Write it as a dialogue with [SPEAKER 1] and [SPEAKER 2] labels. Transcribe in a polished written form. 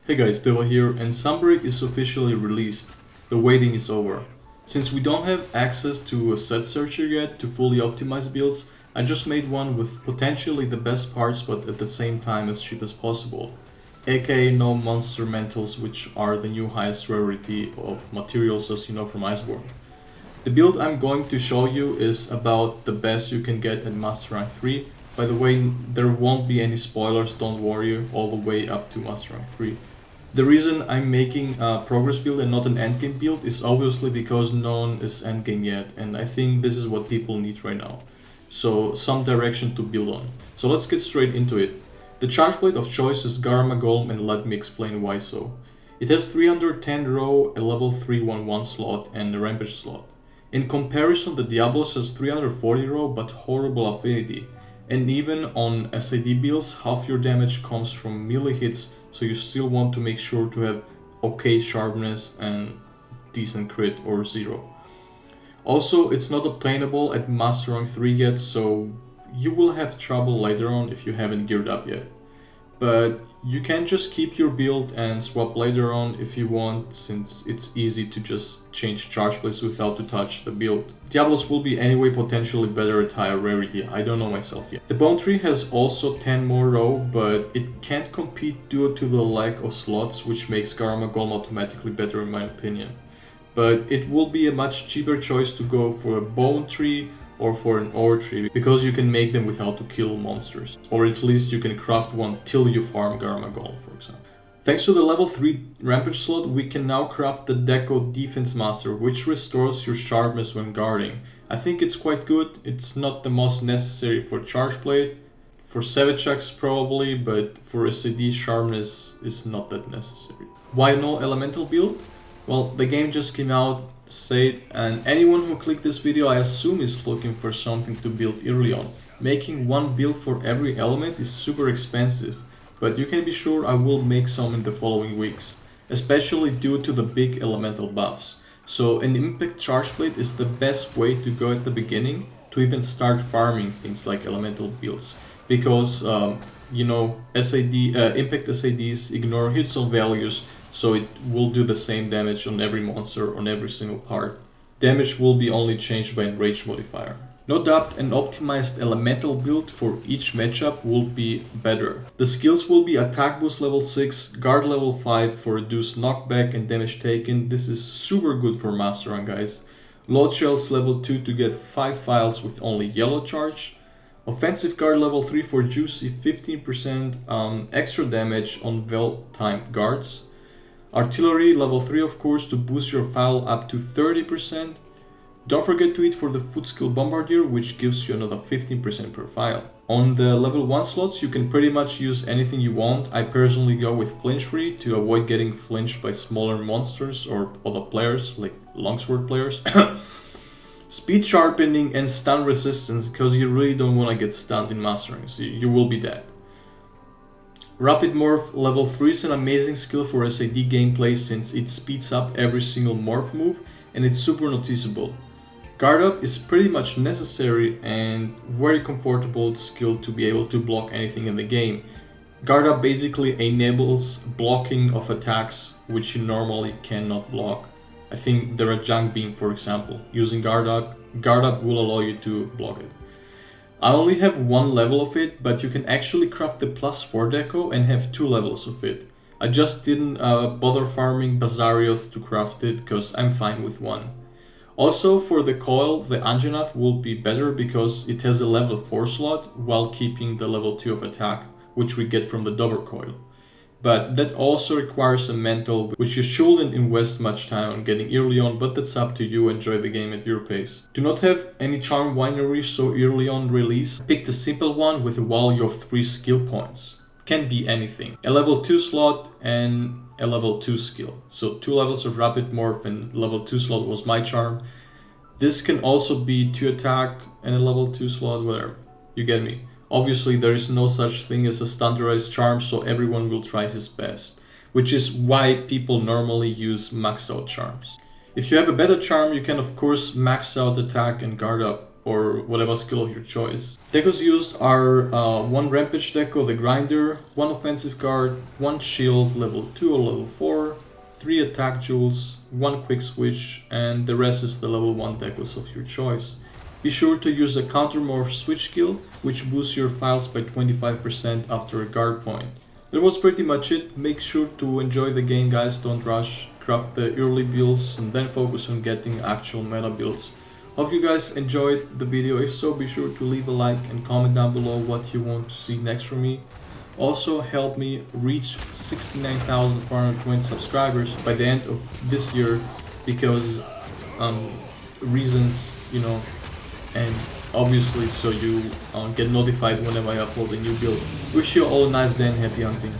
[SPEAKER 1] Hey guys, Deva here, and Sunbreak is officially released. The waiting is over. Since we don't have access to a set searcher yet to fully optimize builds, I just made one with potentially the best parts but at the same time as cheap as possible. AKA no monster mentals, which are the new highest rarity of materials as you know from Iceborne. The build I'm going to show you is about the best you can get at Master Rank 3. By the way, there won't be any spoilers, don't worry, all the way up to Master Rank 3. The reason I'm making a progress build and not an endgame build is obviously because no one is endgame yet, and I think this is what people need right now. So some direction to build on. So let's get straight into it. The charge blade of choice is Garma Golem, and let me explain why so. It has 310 row, a level 311 slot, and a rampage slot. In comparison, the Diablos has 340 row but horrible affinity. And even on SAD builds, half your damage comes from melee hits, so you still want to make sure to have okay sharpness and decent crit or 0. Also, it's not obtainable at Master Rank 3 yet, so you will have trouble later on if you haven't geared up yet. But you can just keep your build and swap later on if you want, since it's easy to just change charge blades without to touch the build. Diablos will be anyway potentially better at higher rarity, I don't know myself yet. The Bone Tree has also 10 more row, but it can't compete due to the lack of slots, which makes Garma Golem automatically better in my opinion. But it will be a much cheaper choice to go for a Bone Tree or for an ore tree, because you can make them without to kill monsters. Or at least you can craft one till you farm Garma Golem, for example. Thanks to the level 3 rampage slot, we can now craft the Deco Defense Master, which restores your sharpness when guarding. I think it's quite good. It's not the most necessary for charge blade. For Savage Axe probably, but for SAD sharpness is not that necessary. Why no elemental build? Well, the game just came out, and anyone who clicked this video I assume is looking for something to build early on. Making one build for every element is super expensive, but you can be sure I will make some in the following weeks, especially due to the big elemental buffs. So an impact charge blade is the best way to go at the beginning to even start farming things like elemental builds, because impact SADs ignore hit zone values, so it will do the same damage on every monster on every single part. Damage will be only changed by enrage modifier. No doubt an optimized elemental build for each matchup will be better. The skills will be attack boost level 6, guard level 5 for reduced knockback and damage taken. This is super good for Master Rank, guys. Load shells level 2 to get 5 files with only yellow charge. Offensive guard level 3 for juicy 15% extra damage on well-timed guards. Artillery level 3 of course to boost your file up to 30%. Don't forget to eat for the food skill Bombardier, which gives you another 15% per file. On the level 1 slots you can pretty much use anything you want. I personally go with Flinchery to avoid getting flinched by smaller monsters or other players like longsword players. Speed sharpening and stun resistance, because you really don't want to get stunned in mastering, so you will be dead. Rapid Morph level 3 is an amazing skill for SAD gameplay since it speeds up every single morph move and it's super noticeable. Guard Up is pretty much necessary and very comfortable skill to be able to block anything in the game. Guard Up basically enables blocking of attacks which you normally cannot block. I think the Red Junk Beam, for example. Using Guard Up will allow you to block it. I only have one level of it, but you can actually craft the +4 deco and have 2 levels of it. I just didn't bother farming Bazarioth to craft it, because I'm fine with one. Also, for the coil, the Anjanath will be better because it has a level 4 slot while keeping the level 2 of attack, which we get from the Dobber coil. But that also requires a mental, which you shouldn't invest much time on getting early on, but that's up to you, enjoy the game at your pace. Do not have any charm winery so early on release. Pick the simple one with a value of 3 skill points. Can be anything. A level 2 slot and a level 2 skill. So 2 levels of Rapid Morph and level 2 slot was my charm. This can also be 2 attack and a level 2 slot, whatever. You get me. Obviously, there is no such thing as a standardized charm, so everyone will try his best, which is why people normally use maxed out charms. If you have a better charm, you can of course max out attack and guard up. or whatever skill of your choice. Decos used are 1 Rampage Deco, the Grinder, 1 Offensive card, 1 Shield, level 2 or level 4, 3 Attack Jewels, 1 Quick Switch, and the rest is the level 1 Decos of your choice. Be sure to use the Countermorph Switch skill, which boosts your files by 25% after a guard point. That was pretty much it. Make sure to enjoy the game, guys, don't rush. Craft the early builds and then focus on getting actual meta builds. Hope you guys enjoyed the video. If so, be sure to leave a like and comment down below what you want to see next from me. Also help me reach 69,420 subscribers by the end of this year, because reasons, you know, and obviously so you get notified whenever I upload a new build. Wish you all a nice day and happy hunting.